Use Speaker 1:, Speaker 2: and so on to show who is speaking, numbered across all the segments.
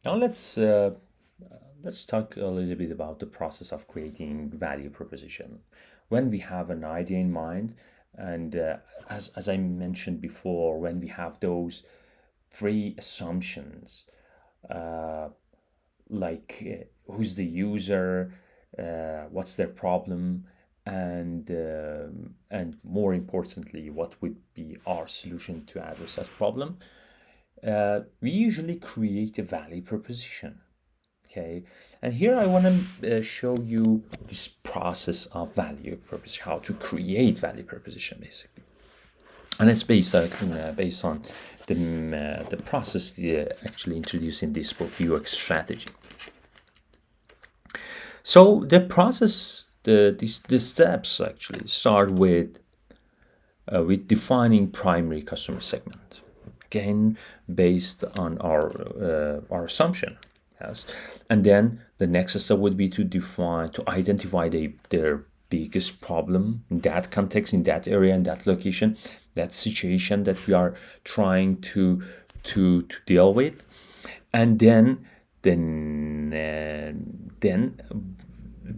Speaker 1: Now let's talk a little bit about the process of creating value proposition. When we have an idea in mind, and as I mentioned before, when we have those three assumptions, uh, who's the user, what's their problem, and more importantly, what would be our solution to address that problem. We usually create a value proposition. Okay, and here I want to show you this process of value proposition, how to create value proposition, basically, and it's based on the process actually introduced in this book, UX strategy. So the process, the steps actually start with defining primary customer segment. Again, based on our assumption, yes. And then the next step would be to identify their biggest problem in that context, in that area, in that location, that situation that we are trying to deal with, and then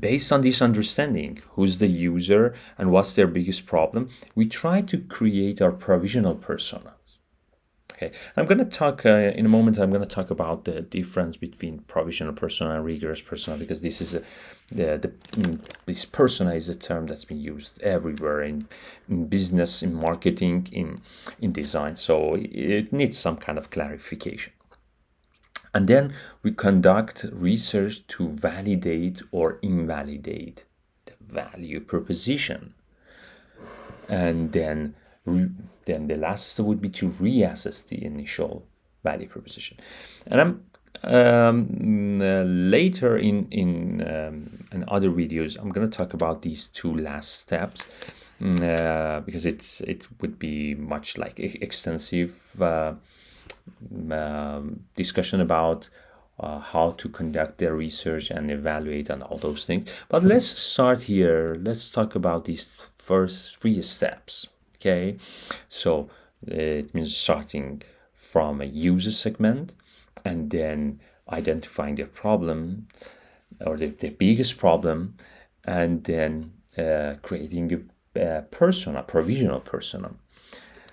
Speaker 1: based on this understanding, who's the user and what's their biggest problem, we try to create our provisional personas. Okay, I'm going to talk in a moment. I'm going to talk about the difference between provisional persona and rigorous persona, because this is this persona is a term that's been used everywhere in business, in marketing, in design. So it needs some kind of clarification. And then we conduct research to validate or invalidate the value proposition. And then the last step would be to reassess the initial value proposition. And later in other videos, I'm going to talk about these two last steps, because it would be much like extensive discussion about how to conduct their research and evaluate and all those things. But let's start here. Let's talk about these first three steps. Okay, so it means starting from a user segment and then identifying their problem or the biggest problem, and then creating a persona, provisional persona.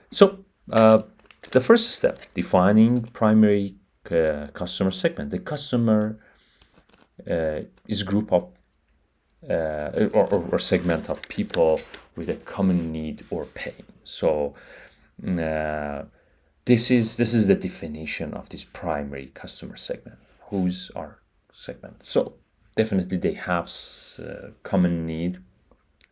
Speaker 1: So the first step, defining primary customer segment. The customer is a group of or segment of people with a common need or pain. So this is the definition of this primary customer segment. Who's our segment? So definitely they have common need,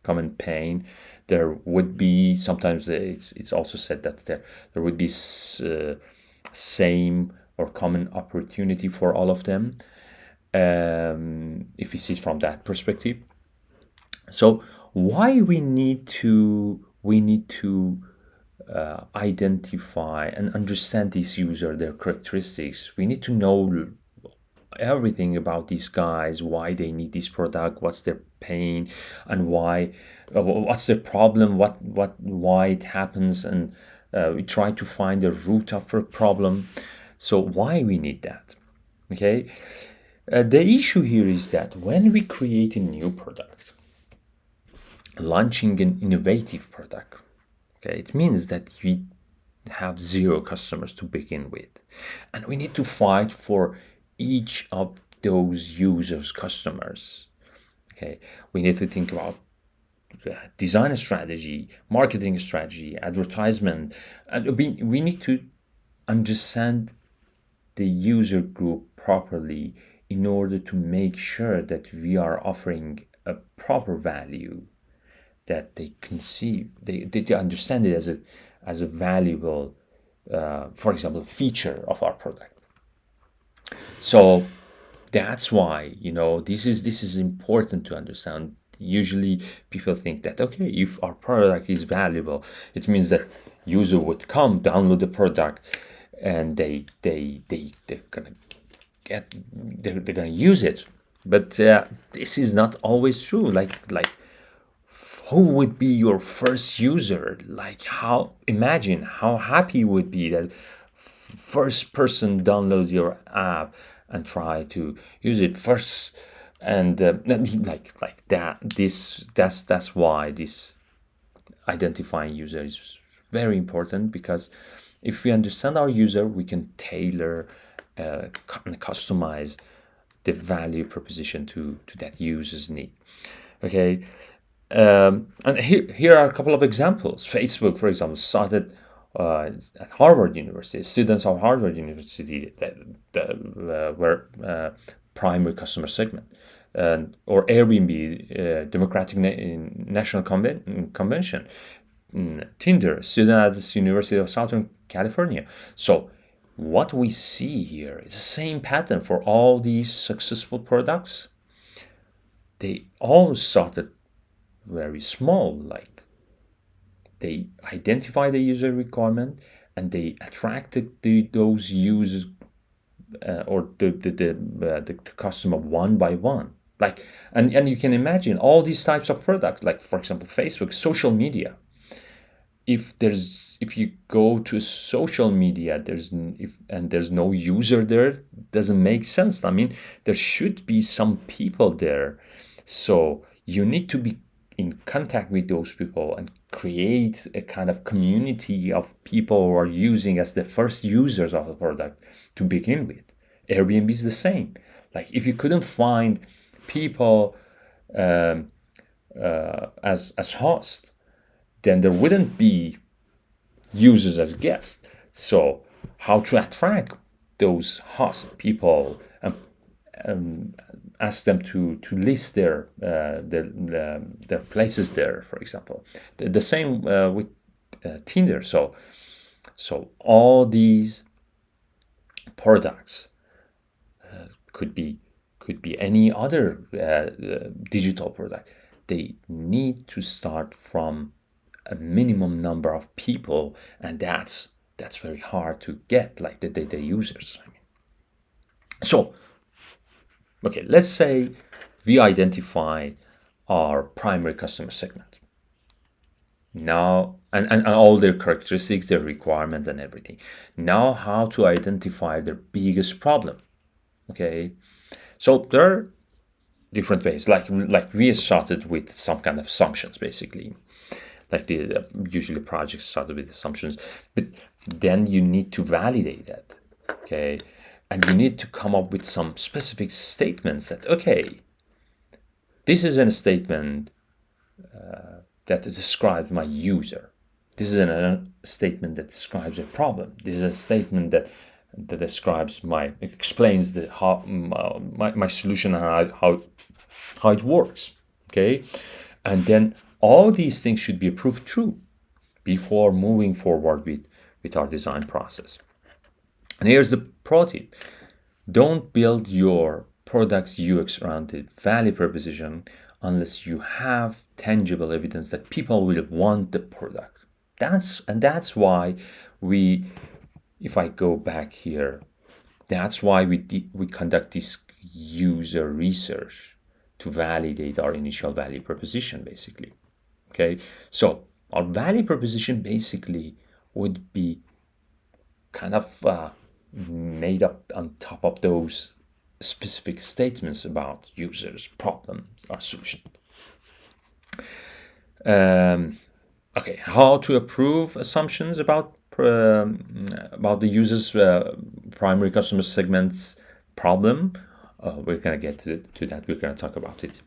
Speaker 1: common pain. There would be sometimes it's also said that there would be same or common opportunity for all of them, if we see it from that perspective. So why we need to identify and understand this user, their characteristics. We need to know everything about these guys, why they need this product, what's their pain, and what's their problem, why it happens, and we try to find the root of the problem. So why we need that? Okay, the issue here is that when we create a new product, launching an innovative product, okay, it means that we have zero customers to begin with, and we need to fight for each of those users' customers. Okay, we need to think about design strategy, marketing strategy, advertisement, and we need to understand the user group properly in order to make sure that we are offering a proper value, that they understand it as a valuable, for example, feature of our product. So that's why this is important to understand. Usually people think that, okay, if our product is valuable, it means that user would come download the product and they're gonna use it. But this is not always true. Like who would be your first user? Imagine how happy you would be that first person download your app and try to use it first, and like that. That's why this identifying user is very important, because if we understand our user, we can tailor and customize the value proposition to that user's need. Okay, and here are a couple of examples. Facebook, for example, started at Harvard University. Students of Harvard University that were primary customer segment. Or Airbnb, Democratic National Convention. Tinder, student at the University of Southern California. So what we see here is the same pattern for all these successful products. They all started very small, like they identify the user requirement and they attracted those users or the customer one by one. Like, and you can imagine all these types of products, like for example, Facebook, social media. If you go to social media, there's no user there, doesn't make sense. I mean, there should be some people there, so you need to be in contact with those people and create a kind of community of people who are using as the first users of the product to begin with. Airbnb is the same. Like, if you couldn't find people as hosts, then there wouldn't be users as guests. So how to attract those host people and ask them to list their places there, for example. The same with Tinder. So all these products could be any other digital product. They need to start from a minimum number of people, and that's very hard to get, like the users. I mean, so okay, let's say we identify our primary customer segment now, and all their characteristics, their requirements, and everything. Now, how to identify their biggest problem? Okay, so there are different ways. Like we started with some kind of assumptions, basically. Like usually projects started with assumptions, but then you need to validate that, okay? And you need to come up with some specific statements that, okay, this is a statement that describes my user. This is a statement that describes a problem. This is a statement that describes explains how my solution and how it works, okay? And then all these things should be proved true before moving forward with our design process. And here's the pro tip. Don't build your product's UX around the value proposition unless you have tangible evidence that people will want the product. That's why if I go back here, that's why we conduct this user research to validate our initial value proposition, basically. Okay, so our value proposition basically would be kind of made up on top of those specific statements about users, problems, or solution. Okay, how to approve assumptions about the user's primary customer segment's problem. We're gonna get to that. We're gonna talk about it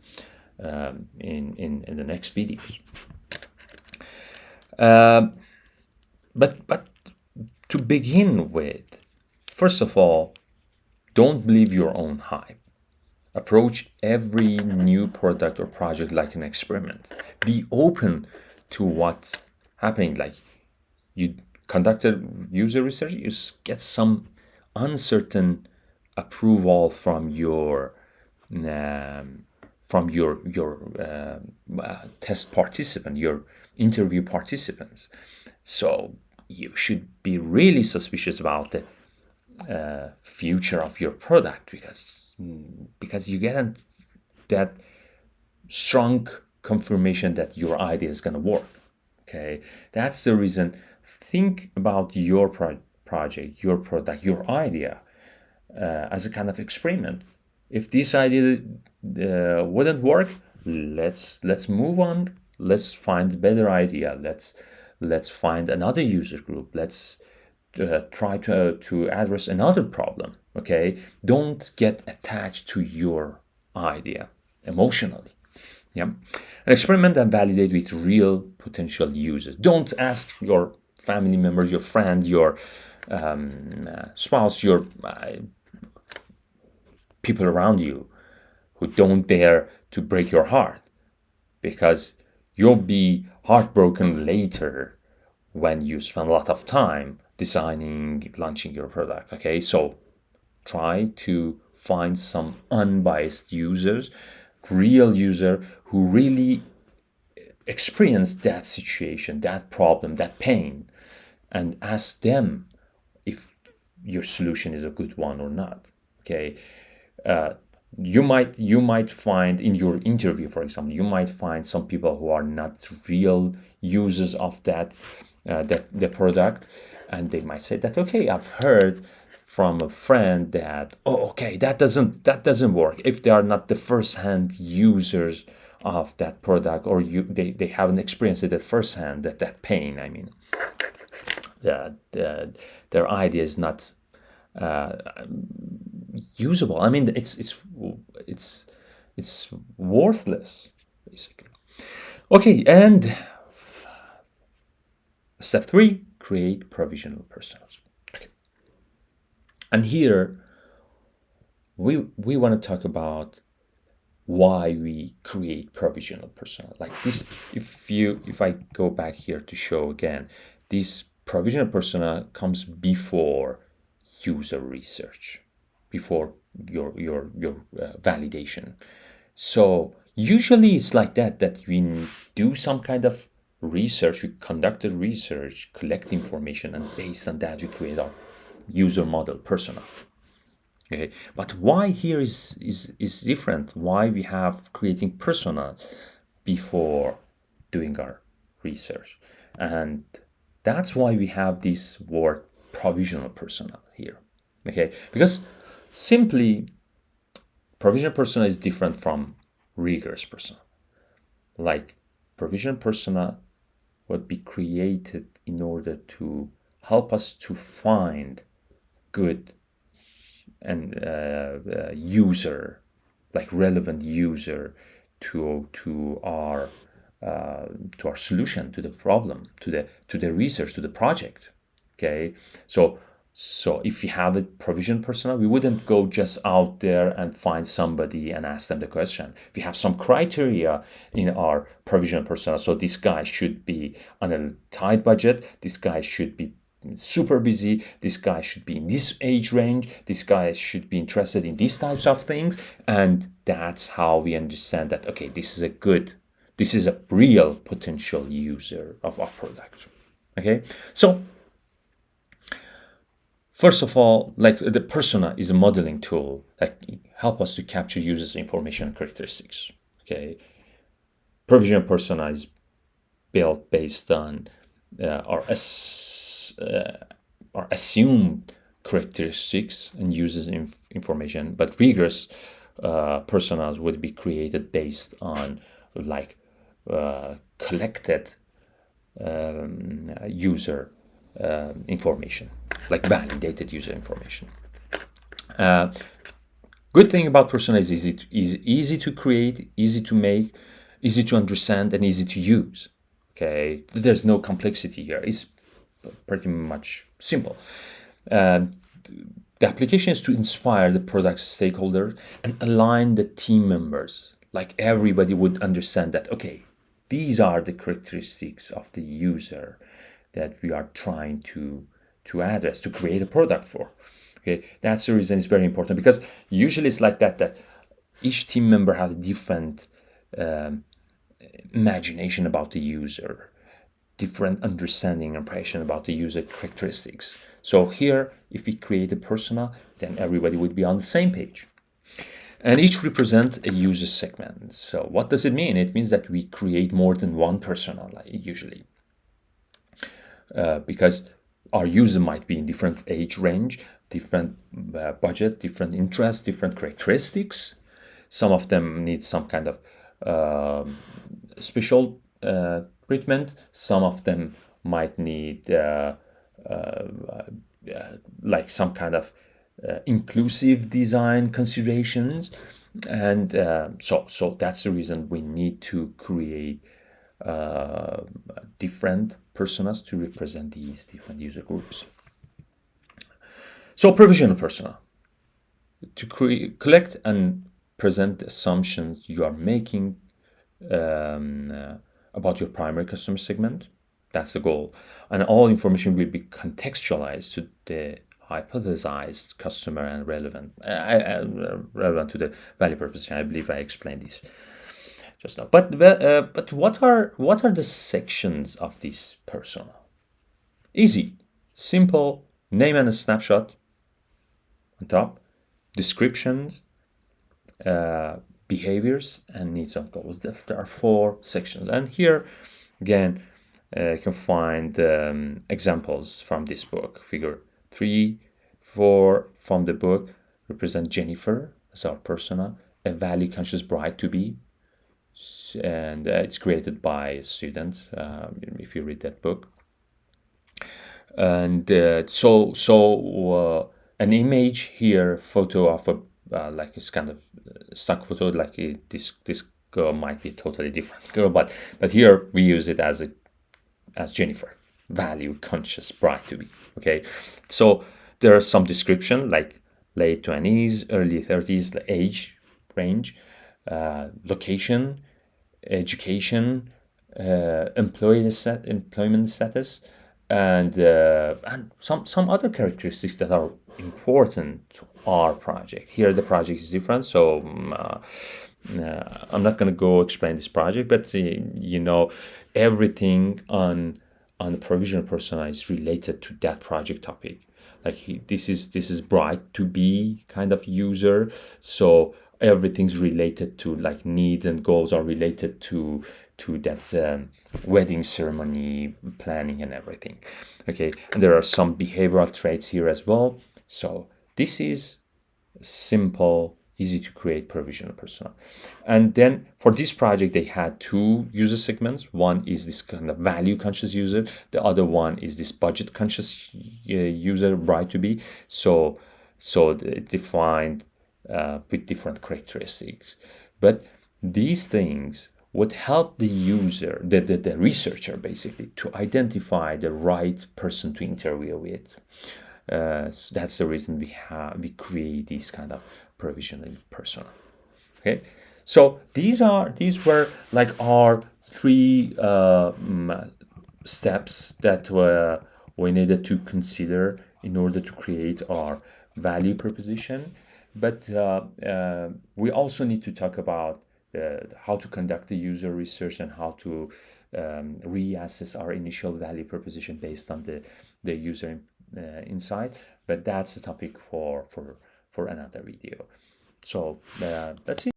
Speaker 1: in the next videos. But to begin with, first of all, don't believe your own hype. Approach every new product or project like an experiment. Be open to what's happening. Like, you conducted user research, you get some uncertain approval from your test participant, your interview participants. So you should be really suspicious about the future of your product, because you get that strong confirmation that your idea is going to work. Okay, that's the reason. Think about your project, your product, your idea as a kind of experiment. If this idea wouldn't work, let's move on. Let's find a better idea. Let's find another user group. Let's try to address another problem. Okay, don't get attached to your idea emotionally. Yeah, and experiment and validate with real potential users. Don't ask your family members, your friend, your spouse, your people around you who don't dare to break your heart, because you'll be heartbroken later when you spend a lot of time designing, launching your product. Okay, so try to find some unbiased users, real user who really experience that situation, that problem, that pain, and ask them if your solution is a good one or not. Okay, you might find in your interview, for example, you might find some people who are not real users of that the product, and they might say that, okay, I've heard from a friend that, oh, okay, that doesn't work if they are not the first-hand users of that product, or they haven't experienced it at first hand, that pain. I mean, their idea is not usable. I mean, it's worthless, basically. Okay, and step 3, create provisional personas. Okay, and here we want to talk about why we create provisional persona like this. If I go back here to show again, this provisional persona comes before user research, before your validation. So usually it's like that we do some kind of research, we conduct a research, collect information, and based on that we create our user model persona. Okay, but why here is different? Why we have creating persona before doing our research? And that's why we have this word provisional persona here. Okay, because simply provisional persona is different from rigorous persona. Like provisional persona would be created in order to help us to find good and user, like relevant user to our solution, to the problem, to the research, to the project. Okay, so if we have a provision persona, we wouldn't go just out there and find somebody and ask them the question. We have some criteria in our provision persona. So this guy should be on a tight budget. This guy should be super busy. This guy should be in this age range. This guy should be interested in these types of things. And that's how we understand that, okay, this is a real potential user of our product. Okay, so first of all, like the persona is a modeling tool that help us to capture users' information and characteristics. Okay, provisional persona is built based on our assumed characteristics and users information, but rigorous personas would be created based on like collected user information, like validated user information. Good thing about persona is easy to create, easy to make, easy to understand, and easy to use. Okay, there's no complexity here. It's pretty much simple. The application is to inspire the product stakeholders and align the team members. Like everybody would understand that, okay, these are the characteristics of the user that we are trying to address, to create a product for. Okay, that's the reason it's very important, because usually it's like that each team member has a different imagination about the user, different understanding and impression about the user characteristics. So here, if we create a persona, then everybody would be on the same page. And each represents a user segment. So what does it mean? It means that we create more than one persona, like usually. Because our user might be in different age range, different budget, different interests, different characteristics. Some of them need some kind of special treatment. Some of them might need like some kind of inclusive design considerations, and so that's the reason we need to create different personas to represent these different user groups. So provisional persona, to collect and present the assumptions you are making about your primary customer segment. That's the goal. And all information will be contextualized to the hypothesized customer and relevant to the value proposition. I believe I explained this just now. But what are the sections of this persona? Easy, simple, name and a snapshot on top, descriptions, behaviors, and needs and goals. There are 4 sections, and here again you can find examples from this book. Figure 3, 4 from the book represent Jennifer as our persona, a value conscious bride to be, and it's created by a student if you read that book. And an image here, photo of a like it's kind of stock photo, like this girl might be a totally different girl, but here we use it as Jennifer, value conscious bride to be. Okay, so there are some description like late 20s, early 30s, age range, location, education, employment status, and some other characteristics that are important to our project. Here the project is different, so I'm not going to go explain this project, but everything on the provisional persona is related to that project topic. Like this is bride to be kind of user, so everything's related to, like, needs and goals are related to that wedding ceremony planning and everything. Okay, and there are some behavioral traits here as well. So this is simple, easy to create provisional persona. And then for this project they had 2 user segments. One is this kind of value conscious user, the other one is this budget conscious user, bride to be. So defined with different characteristics. But these things would help the user, the researcher basically, to identify the right person to interview with. So that's the reason we create these kind of provisional persona. Okay, so these were like our 3 steps that we needed to consider in order to create our value proposition. But we also need to talk about how to conduct the user research and how to reassess our initial value proposition based on the user insight. But that's a topic for another video. So that's it.